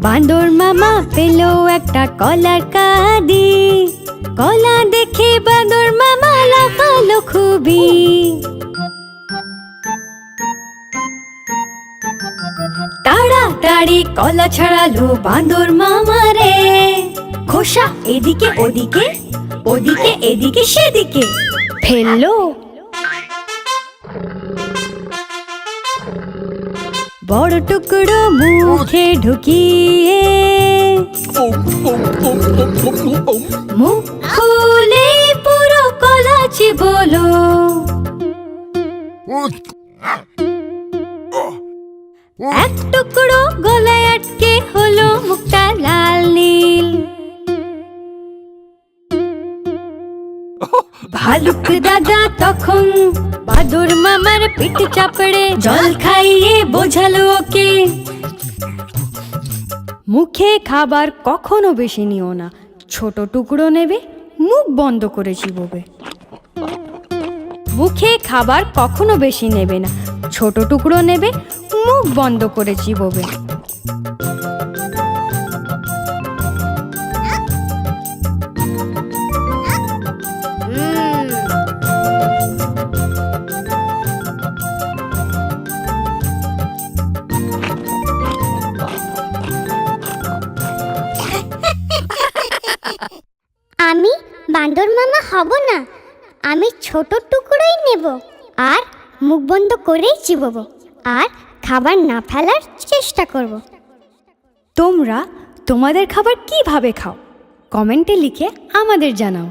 বাঁদর মামা পেল একটা কলার কাঁদি। কলা দেখে বাঁদর মামা লাফালো খুবই। তাড়াতাড়ি কলা ছাড়ালো বাঁদর মামা রে। খোসা এদিকে ওদিকে, ওদিকে এদিকে সেদিকে ফেললো। বড় টুকরো মুখে ঢুকিয়ে মুখ খুলে পুরো কলা চিবোলো। এক টুকরো গলায় আটকে হলো মুখটা লাল নীল। ভালুক দাদা তখন বাঁদর মামার পিঠ চাপড়ে জল খাইয়ে বোঝালো ওকে, মুখে খাবার কখনো বেশি নিও না, ছোট টুকরো নেবে, মুখ বন্ধ করে চিবোবে। মুখে খাবার কখনো বেশি নেবে না, ছোট টুকরো নেবে, মুখ বন্ধ করে চিবোবে। আমি বাঁদর মামা হব না, আমি ছোট টুকরোই নেব আর মুখ বন্ধ করেই চিবোবো আর খাবার না ফেলার চেষ্টা করব। তোমরা তোমাদের খাবার কিভাবে খাও কমেন্টে লিখে আমাদের জানাও।